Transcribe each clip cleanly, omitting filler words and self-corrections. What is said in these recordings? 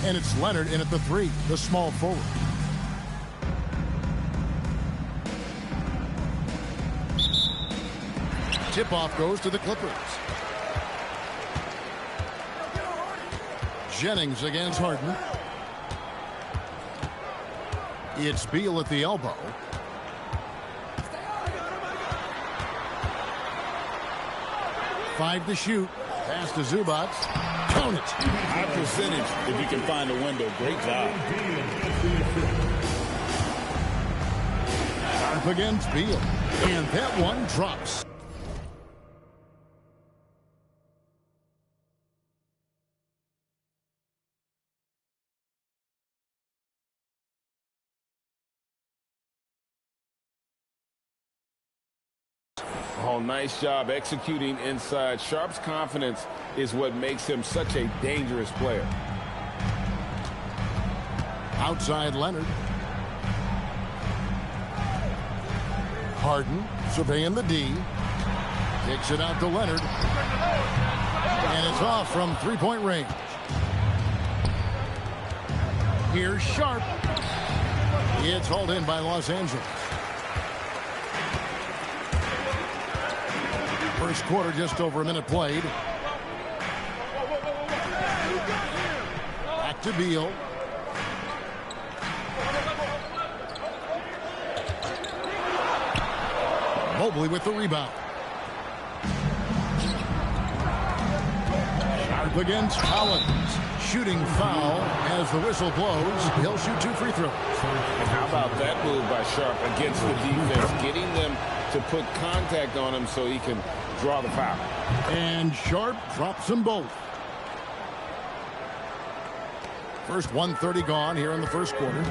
And it's Leonard in at the 3, the small forward. Tip-off goes to the Clippers. Jennings against Harden. It's Beal at the elbow. Five to shoot. Pass to Zubac. Count it. High percentage if you can find a window. Great job. Sharp against Beal. And that one drops. Oh, nice job executing inside. Sharp's confidence is what makes him such a dangerous player. Outside Leonard. Harden surveying the D. Takes it out to Leonard. And it's off from three-point range. Here's Sharp. It's hauled in by Los Angeles. First quarter, just over a minute played. Back to Beal. Mobley with the rebound. Sharp against Collins. Shooting foul as the whistle blows. He'll shoot 2 free throws. And how about that move by Sharp against the defense, getting them to put contact on him so he can draw the foul. And Sharp drops them both. First 1:30 gone here in the first quarter.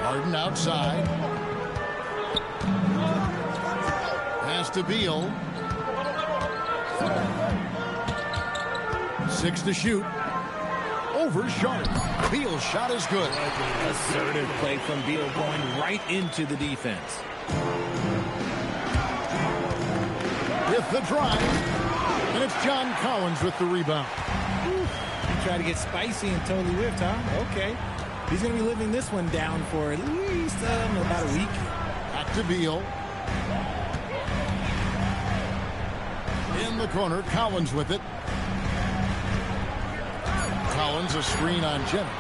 Harden outside. Pass to Beal. 6 to shoot. Over Sharp. Beal's shot is good. Assertive play from Beal going right into the defense. With the drive. And it's John Collins with the rebound. He tried to get spicy and totally whiffed, huh? Okay. He's going to be living this one down for at least about a week. Back to Beal. In the corner, Collins with it. Collins a screen on Jennings.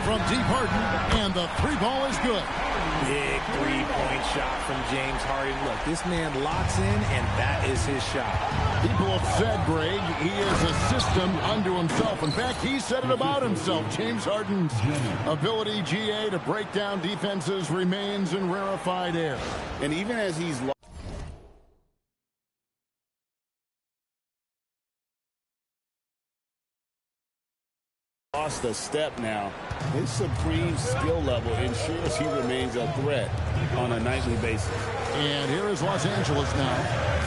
From deep Harden, and the 3-ball is good. Big three-point shot from James Harden. Look, this man locks in, and that is his shot. People have said, Greg, he is a system unto himself. In fact, he said it about himself. James Harden's ability, GA, to break down defenses remains in rarefied air. And even as he's lost a step now, his supreme skill level ensures he remains a threat on a nightly basis. And here is Los Angeles now,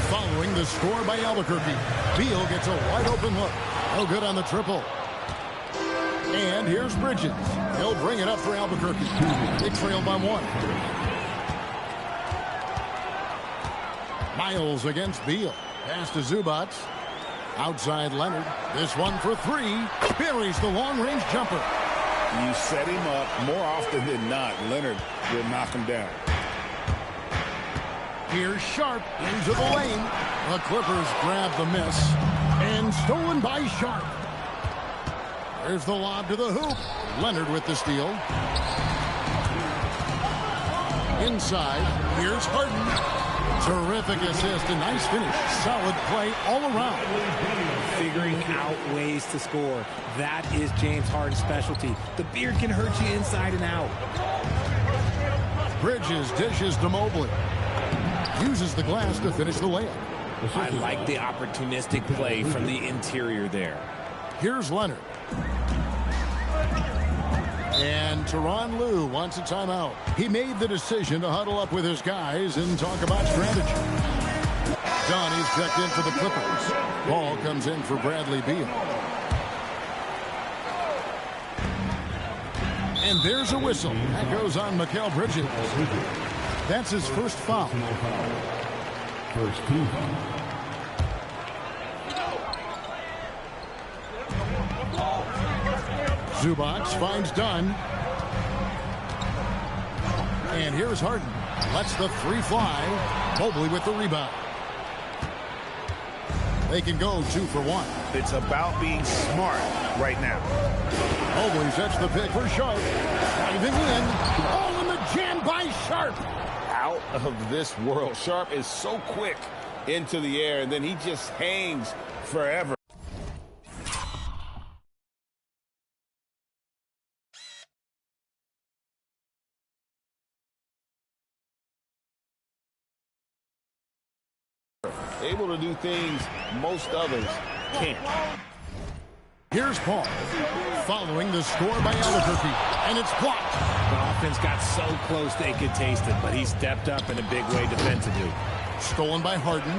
following the score by Albuquerque. Beal gets a wide-open look. No good on the triple. And here's Bridges. He'll bring it up for Albuquerque. They trail by 1. Miles against Beal. Pass to Zubac. Outside Leonard. This one for 3. Buries the long-range jumper. You set him up more often than not. Leonard will knock him down. Here's Sharp into the lane. The Clippers grab the miss. And stolen by Sharp. There's the lob to the hoop. Leonard with the steal. Inside. Here's Harden. Terrific assist, a nice finish. Solid play all around. Figuring out ways to score. That is James Harden's specialty. The beard can hurt you inside and out. Bridges dishes to Mobley. Uses the glass to finish the layup. I like the opportunistic play from the interior there. Here's Leonard. And Tyronn Lue wants a timeout. He made the decision to huddle up with his guys and talk about strategy. Donnie's checked in for the Clippers. Ball comes in for Bradley Beal. And there's a whistle. That goes on Mikal Bridges. That's his first foul. Zubac finds Dunn. And here's Harden. Lets the three fly. Mobley with the rebound. They can go 2 for 1. It's about being smart right now. Mobley sets the pick for Sharp. Diving in. Oh, and the jam by Sharp. Out of this world. Sharp is so quick into the air, and then he just hangs forever. Able to do things most others can't. Here's Paul, following the score by Albuquerque, and it's blocked. The offense got so close they could taste it, but he stepped up in a big way defensively. Stolen by Harden.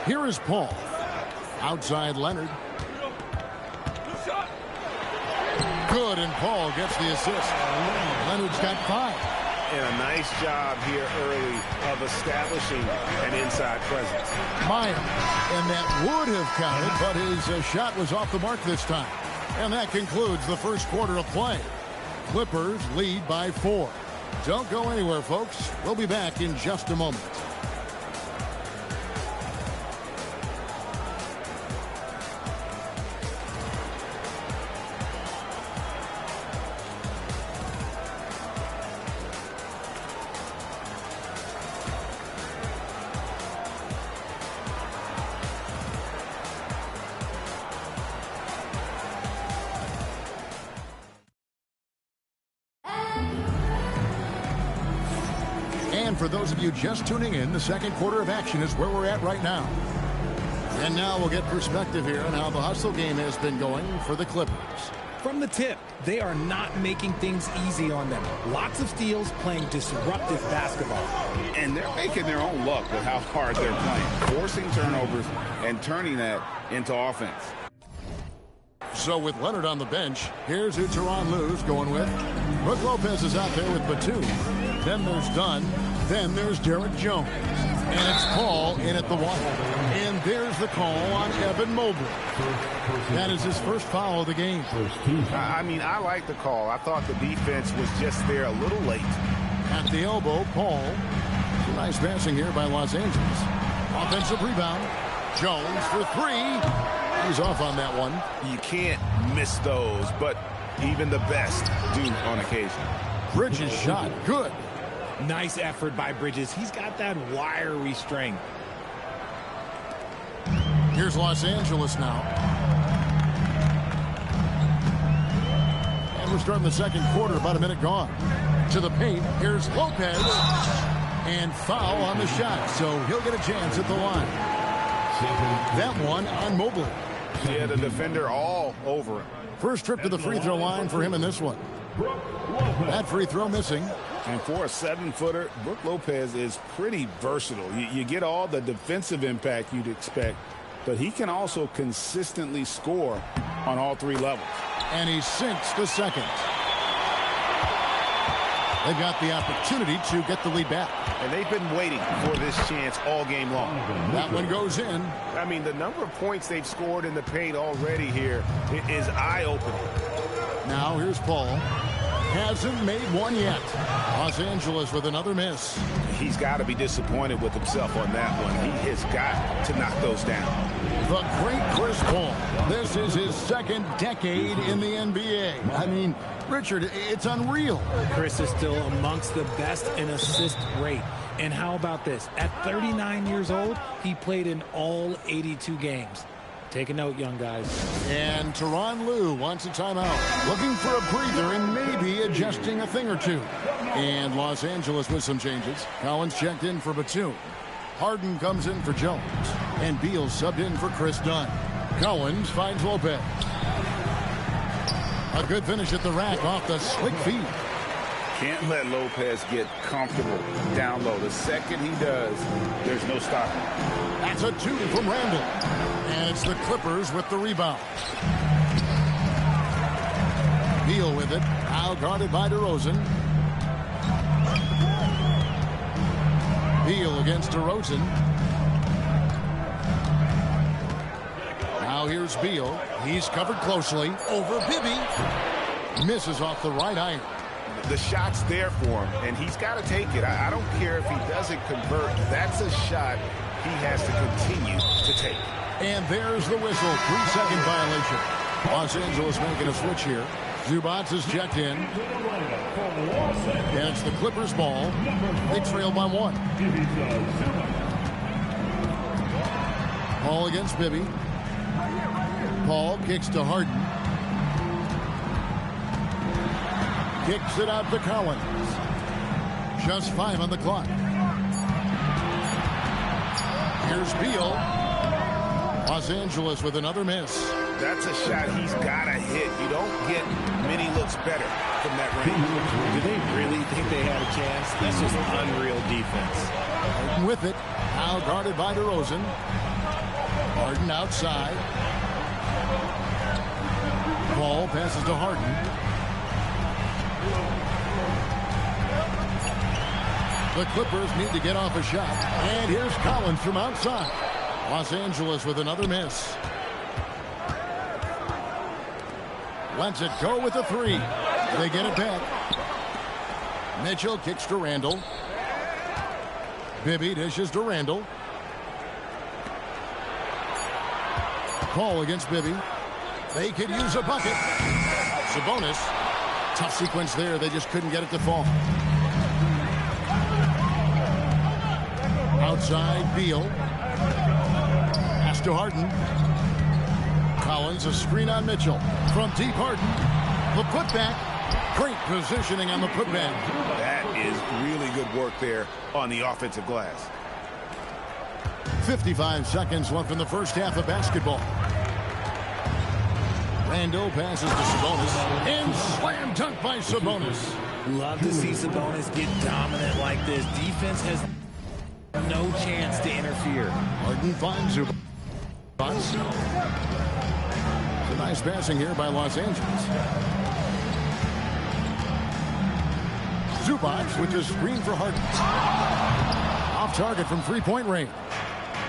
Here is Paul. Outside Leonard. Good, and Paul gets the assist. Leonard's got 5. And a nice job here early of establishing an inside presence. Meyer, and that would have counted, but his shot was off the mark this time. And that concludes the first quarter of play. Clippers lead by 4. Don't go anywhere, folks. We'll be back in just a moment. And for those of you just tuning in, the second quarter of action is where we're at right now. And now we'll get perspective here on how the hustle game has been going for the Clippers. From the tip, they are not making things easy on them. Lots of steals, playing disruptive basketball. And they're making their own luck with how hard they're playing, forcing turnovers and turning that into offense. So with Leonard on the bench, here's who Tyronn Lue's going with. Brook Lopez is out there with Batum. Then there's Dunn. Then there's Derek Jones. And it's Paul in at the 1. And there's the call on Evan Mobley. That is his first foul of the game. I mean, I like the call. I thought the defense was just there a little late. At the elbow, Paul. Some nice passing here by Los Angeles. Offensive rebound. Jones for 3. He's off on that one. You can't miss those, but even the best do on occasion. Bridges shot. Good. Nice effort by Bridges. He's got that wiry strength. Here's Los Angeles now. And we're starting the second quarter, about a minute gone. To the paint, here's Lopez. And foul on the shot, so he'll get a chance at the line. That one on Mobley. Yeah, the defender all over him. First trip to the free throw line for him in this one. That free throw missing. And for a 7-footer, Brook Lopez is pretty versatile. You get all the defensive impact you'd expect, but he can also consistently score on all 3 levels. And he sinks the second. They've got the opportunity to get the lead back. And they've been waiting for this chance all game long. That one goes in. I mean, the number of points they've scored in the paint already here is eye-opening. Now here's Paul. Hasn't made one yet. Los Angeles with another miss. He's got to be disappointed with himself on that one. He has got to knock those down. The great Chris Paul. This is his second decade in the NBA. I mean, Richard, it's unreal. Chris is still amongst the best in assist rate. And how about this? At 39 years old, he played in all 82 games. Take a note, young guys. And Tyronn Lue wants a timeout. Looking for a breather and maybe adjusting a thing or two. And Los Angeles with some changes. Collins checked in for Batum. Harden comes in for Jones. And Beal subbed in for Chris Dunn. Collins finds Lopez. A good finish at the rack off the slick feed. Can't let Lopez get comfortable down low. The second he does, there's no stopping. That's a 2 from Randall. And it's the Clippers with the rebound. Beal with it. Now guarded by DeRozan. Beal against DeRozan. Now here's Here's Beal. He's covered closely. Over Bibby. Misses off the right iron. The shot's there for him, and he's got to take it. I don't care if he doesn't convert. That's a shot he has to continue to take. And there's the whistle. 3-second violation. Los Angeles making a switch here. Zubac is checked in. And it's the Clippers' ball. They trail by 1. Paul against Bibby. Paul kicks to Harden. Kicks it out to Collins. Just 5 on the clock. Here's Beal. Los Angeles with another miss. That's a shot he's got to hit. You don't get many looks better from that range. Do they really think they had a chance? That's just unreal defense. Harden with it. Now guarded by DeRozan. Harden outside. Paul passes to Harden. The Clippers need to get off a shot. And here's Collins from outside. Los Angeles with another miss. Lets it go with a 3. They get it back. Mitchell kicks to Randall. Bibby dishes to Randall. Paul against Bibby. They could use a bucket. Sabonis. Tough sequence there. They just couldn't get it to fall. Outside, Beal. Pass to Harden. Collins, a screen on Mitchell. From deep, Harden. The putback. Great positioning on the putback. That is really good work there on the offensive glass. 55 seconds left in the first half of basketball. Randall passes to Sabonis. And slam dunk by Sabonis. Love to see Sabonis get dominant like this. Defense has no chance to interfere. Harden finds Zubac. It's a nice passing here by Los Angeles. Zubac with the screen for Harden. Off target from three-point range.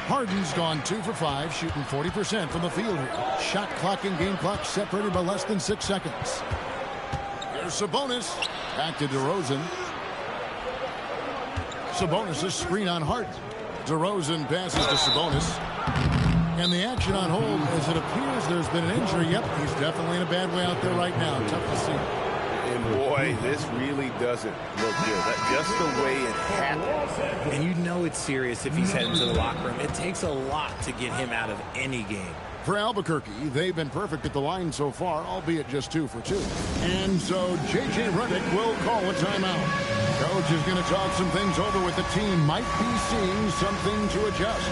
Harden's gone 2 for 5, shooting 40% from the field here. Shot clock and game clock separated by less than 6 seconds. Here's Sabonis. Back to DeRozan. Sabonis' screen on Harden. DeRozan passes to Sabonis. And the action on hold as it appears there's been an injury. Yep, he's definitely in a bad way out there right now. Tough to see. And boy, this really doesn't look good. Just the way it happened. And you know it's serious if he's heading to the locker room. It takes a lot to get him out of any game. For Albuquerque, they've been perfect at the line so far, albeit just 2 for 2. And so J.J. Redick will call a timeout. Coach is going to talk some things over with the team. Might be seeing something to adjust.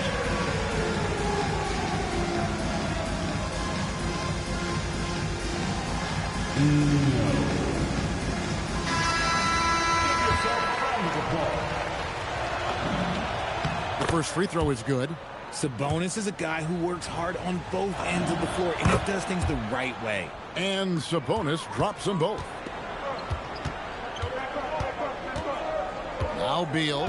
The first free throw is good. Sabonis is a guy who works hard on both ends of the floor, and he does things the right way. And Sabonis drops them both. Now Beal.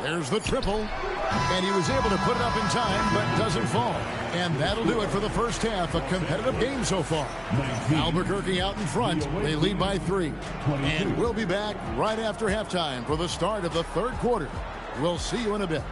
There's the triple. And he was able to put it up in time, but doesn't fall. And that'll do it for the first half. A competitive game so far. Albuquerque out in front. They lead by 3. And we'll be back right after halftime for the start of the third quarter. We'll see you in a bit.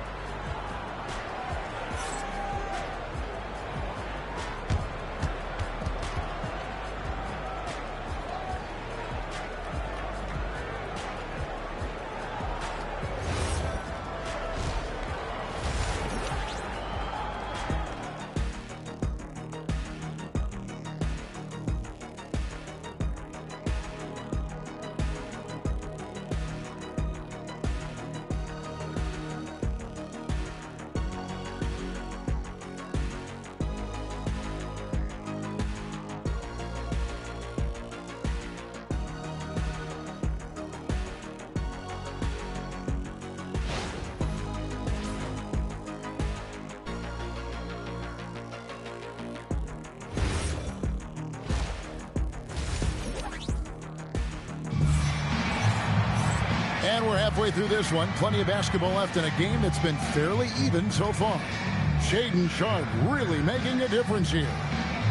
And we're halfway through this one. Plenty of basketball left in a game that's been fairly even so far. Shaedon Sharpe really making a difference here.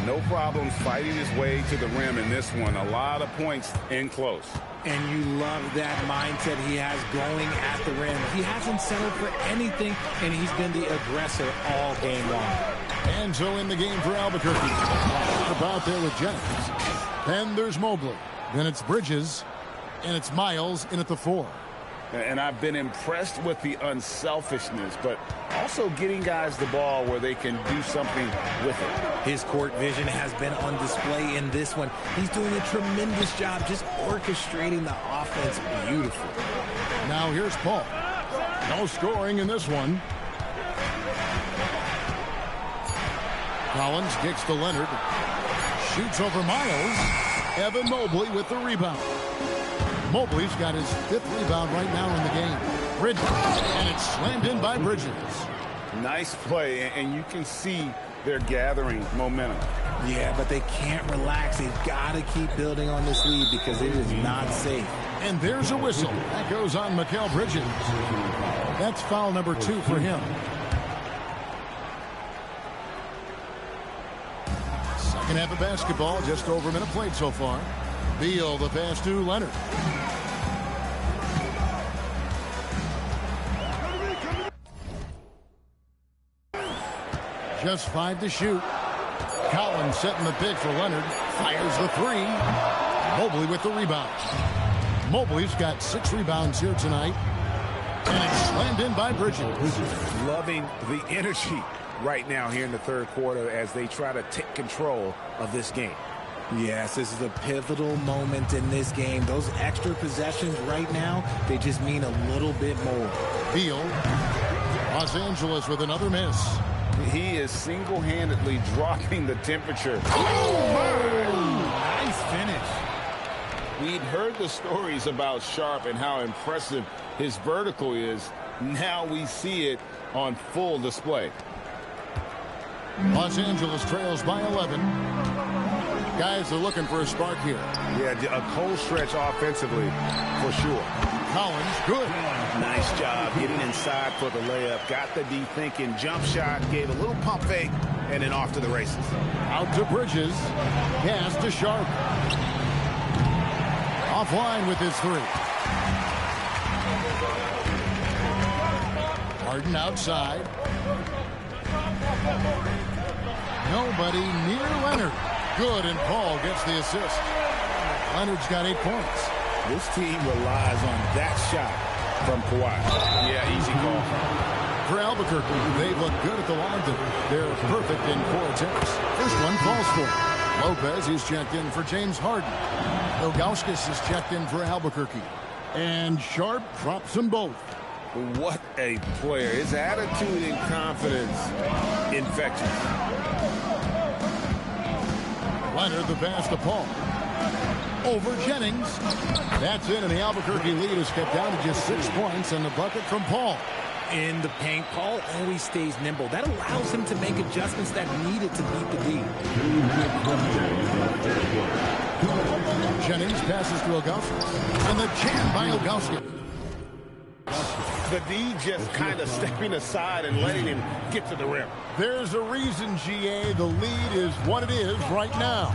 No problems fighting his way to the rim in this one. A lot of points in close. And you love that mindset he has going at the rim. He hasn't settled for anything, and he's been the aggressor all game long. And so in the game for Albuquerque. About there with Jennings. Then there's Mobley. Then it's Bridges. And it's Miles in at the 4. And I've been impressed with the unselfishness, but also getting guys the ball where they can do something with it. His court vision has been on display in this one. He's doing a tremendous job just orchestrating the offense beautifully. Now here's Paul. No scoring in this one. Collins kicks to Leonard. Shoots over Miles. Evan Mobley with the rebound. Mobley's got his 5th rebound right now in the game. Bridges, and it's slammed in by Bridges. Nice play, and you can see they're gathering momentum. Yeah, but they can't relax. They've got to keep building on this lead because it is not safe. And there's a whistle. That goes on Mikal Bridges. That's foul number 2 for him. Second half of basketball, just over a minute played so far. Beal, the pass to Leonard. Just 5 to shoot. Collins setting the pick for Leonard. Fires the 3. Mobley with the rebound. Mobley's got 6 rebounds here tonight. And it's slammed in by Bridges. Loving the energy right now here in the third quarter as they try to take control of this game. Yes, this is a pivotal moment in this game. Those extra possessions right now, they just mean a little bit more. Beal. Los Angeles with another miss. He is single-handedly dropping the temperature. Nice finish. We'd heard the stories about Sharpe and how impressive his vertical is. Now we see it on full display. Los Angeles trails by 11. Guys are looking for a spark here. Yeah, a cold stretch offensively for sure. Collins, good. Nice job getting inside for the layup. Got the D thinking, jump shot, gave a little pump fake, and then off to the races. Out to Bridges. Pass to Sharpe. Offline with his 3. Harden outside. Nobody near Leonard. Good, and Paul gets the assist. Leonard's got 8 points. This team relies on that shot from Kawhi. Yeah, easy call. For Albuquerque, they look good at the line. They're perfect in 4 attempts. First one falls for Lopez. He's checked in for James Harden. Ilgauskas is checked in for Albuquerque. And Sharpe drops them both. What a player. His attitude and confidence infectious. Leonard, the pass to Paul. Over Jennings. That's it, and the Albuquerque lead is kept down to just 6 points, and the bucket from Paul. In the paint, Paul always stays nimble. That allows him to make adjustments that needed to beat the D. Jennings passes to Ilgauskas. And the jam by Ilgauskas. The D just kind of stepping aside and letting him get to the rim. There's a reason, GA, the lead is what it is right now.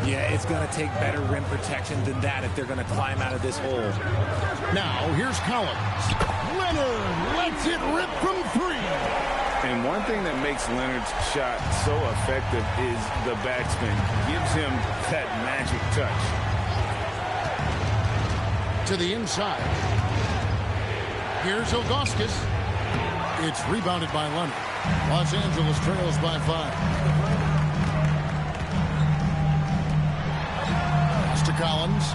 Yeah, it's going to take better rim protection than that if they're going to climb out of this hole. Now, here's Collins. Leonard lets it rip from 3. And one thing that makes Leonard's shot so effective is the backspin. Gives him that magic touch. To the inside. Here's Ilgauskas. It's rebounded by Leonard. Los Angeles trails by 5. Pass to Collins.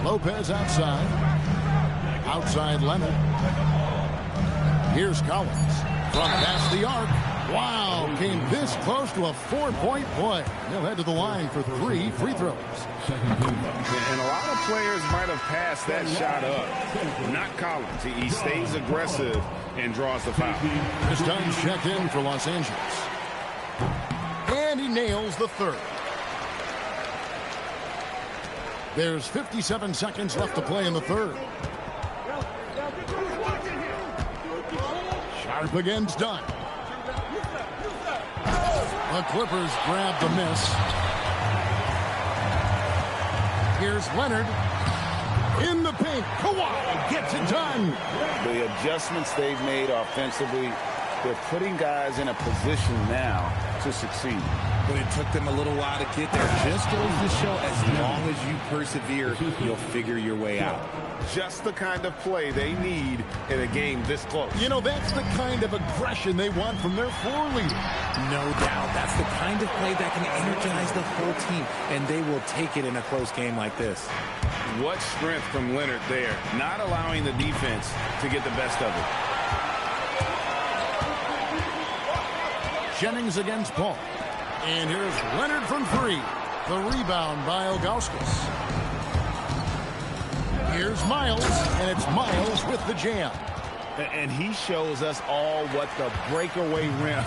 Lopez outside. Outside Leonard. Here's Collins. From past the arc. Wow, came this close to a 4-point play. He'll head to the line for 3 free throws. And a lot of players might have passed that shot up. Not Collins. He stays aggressive and draws the foul. This time's checked in for Los Angeles. And he nails the 3rd. There's 57 seconds left to play in the 3rd. Sharp against Dunn. The Clippers grab the miss. Here's Leonard. In the paint. Kawhi gets it done. The adjustments they've made offensively, they're putting guys in a position now to succeed. But it took them a little while to get there. Just goes to show, as long as you persevere, you'll figure your way out. Just the kind of play they need in a game this close. You know, that's the kind of aggression they want from their floor leader. No doubt. That's the kind of play that can energize the whole team, and they will take it in a close game like this. What strength from Leonard there, not allowing the defense to get the best of it. Jennings against Paul. And here's Leonard from three. The rebound by Ilgauskas. Here's Miles, and it's Miles with the jam. And he shows us all what the breakaway rim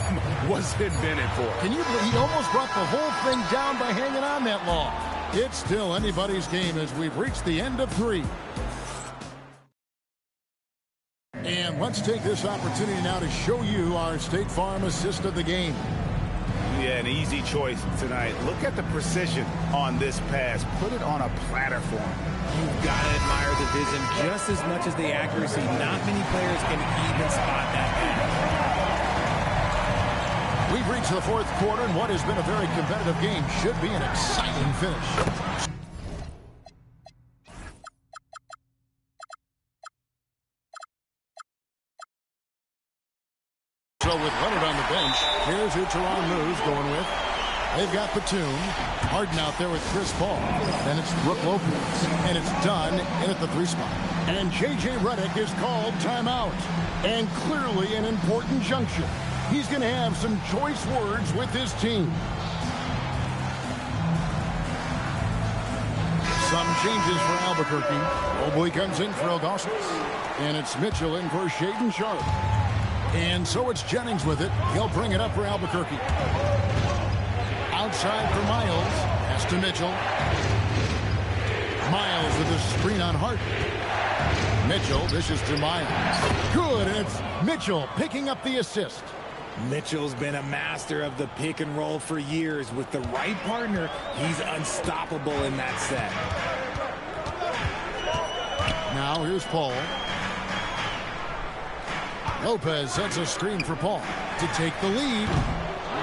was invented for. Can you believe he almost brought the whole thing down by hanging on that long? It's still anybody's game as we've reached the end of three. And let's take this opportunity now to show you our State Farm assist of the game. Yeah, an easy choice tonight. Look at the precision on this pass. Put it on a platter for him. You've got to admire the vision just as much as the accuracy. Not many players can even spot that pass. We've reached the fourth quarter, and what has been a very competitive game should be an exciting finish. So with Leonard on the bench, here's who Tyronn Lue's going with. They've got Batum, Harden out there with Chris Paul. Then it's Brook Lopez, and it's Dunn in at the three spot. And J.J. Redick is called timeout. And clearly an important juncture. He's going to have some choice words with his team. Some changes for Albuquerque. Mobley comes in for Ilgauskas. And it's Mitchell in for Shaedon Sharpe. And so it's Jennings with it. He'll bring it up for Albuquerque. Outside for Miles. Pass to Mitchell. Miles with a screen on Harden. Mitchell dishes to Miles. Good, and it's Mitchell picking up the assist. Mitchell's been a master of the pick and roll for years. With the right partner, he's unstoppable in that set. Now here's Paul. Lopez sets a screen for Paul to take the lead.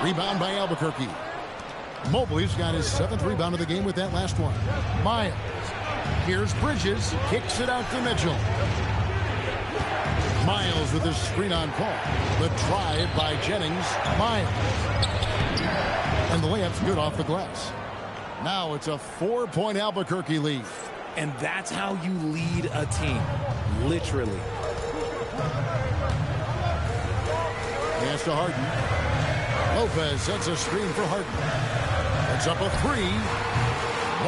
Rebound by Albuquerque. Mobley's got his 7th rebound of the game with that last one. Miles. Here's Bridges. Kicks it out to Mitchell. Miles with his screen on Paul. The drive by Jennings. Miles. And the layup's good off the glass. Now it's a 4-point Albuquerque lead. And that's how you lead a team. Literally. Pass to Harden. Lopez sets a screen for Harden. It's up a 3.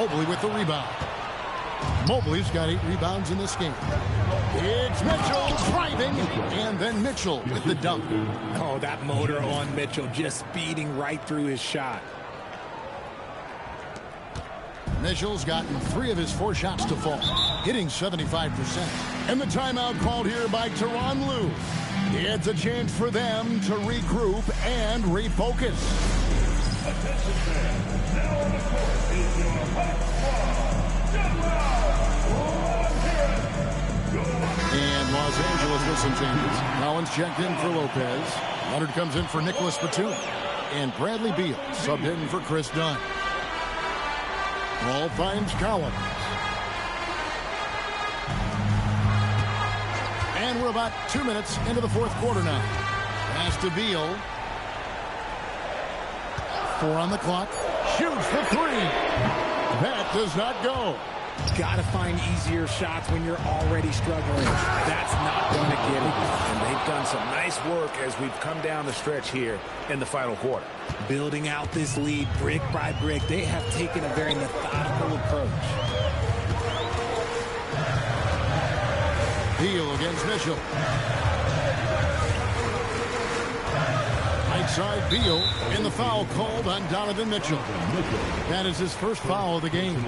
Mobley with the rebound. Mobley's got 8 rebounds in this game. It's Mitchell driving, and then Mitchell with the dunk. Oh, that motor on Mitchell just speeding right through his shot. Mitchell's gotten 3 of his 4 shots to fall, hitting 75%. And the timeout called here by Tyronn Lue. It's a chance for them to regroup and refocus. Attention fans, now on the court is your hot squad. And Los Angeles with some changes. Collins checked in for Lopez. Leonard comes in for Nicholas Batum. And Bradley Beal subbed in for Chris Dunn. Ball finds Collins. And we're about 2 minutes into the fourth quarter now. Pass to Beal. 4 on the clock. Shoots the 3. That does not go. Got to find easier shots when you're already struggling. That's not going to get it. And they've done some nice work as we've come down the stretch here in the final quarter. Building out this lead brick by brick. They have taken a very methodical approach. Beal against Mitchell. Right side Beal, and the foul called on Donovan Mitchell. That is his first foul of the game.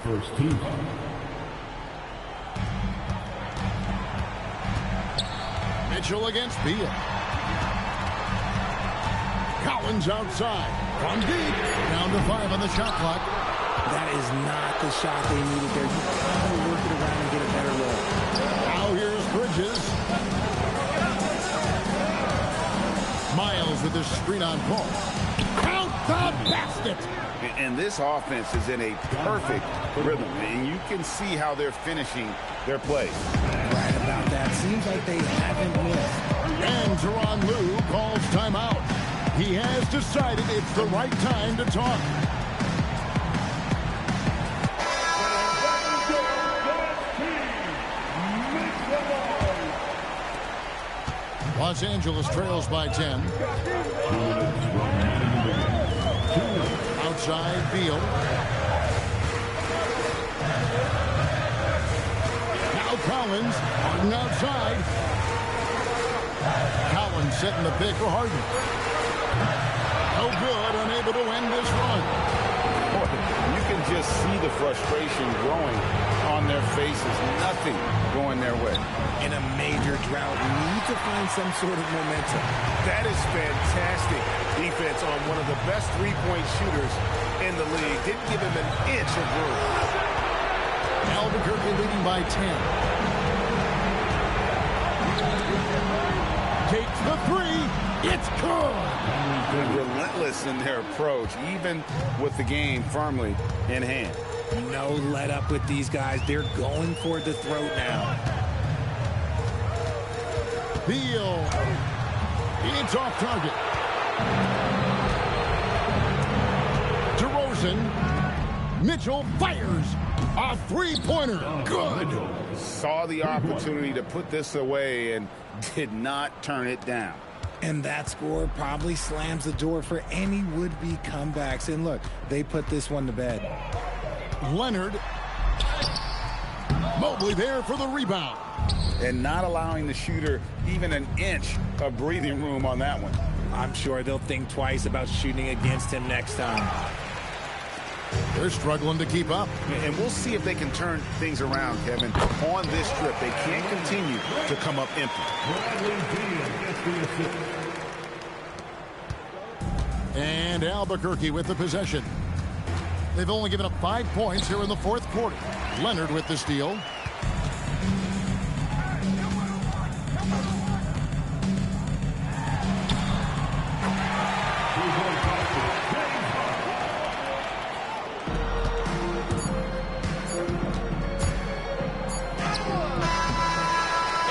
First team. Mitchell against Beal. Collins outside. From deep. Down to 5 on the shot clock. That is not the shot they needed there. You gotta work it around and get a better roll. Now here's Bridges. Miles with his screen on ball. Count the basket. And this offense is in a perfect rhythm, and you can see how they're finishing their plays. Right about that. Seems like they haven't missed. And Tyronn Lue calls timeout. He has decided it's the right time to talk. Los Angeles trails by 10. Outside, Beal. Now Collins, Harden outside. Collins setting the pick for Harden. No good, unable to end this run. You can just see the frustration growing on their faces. Nothing going their way. In a major drought, need to find some sort of momentum. That is fantastic defense on one of the best three-point shooters in the league. Didn't give him an inch of room. Albuquerque leading by 10. Takes the three. It's good. Relentless in their approach, even with the game firmly in hand. No let up with these guys. They're going for the throat now. Beal. It's off target. DeRozan. Mitchell fires. A three-pointer. Good. Saw the opportunity to put this away and did not turn it down. And that score probably slams the door for any would-be comebacks. And look, they put this one to bed. Leonard. Mobley there for the rebound. And not allowing the shooter even an inch of breathing room on that one. I'm sure they'll think twice about shooting against him next time. They're struggling to keep up. And we'll see if they can turn things around, Kevin. On this trip, they can't continue to come up empty. And Albuquerque with the possession. They've only given up 5 points here in the fourth quarter. Leonard with the steal.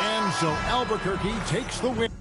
And so Albuquerque takes the win.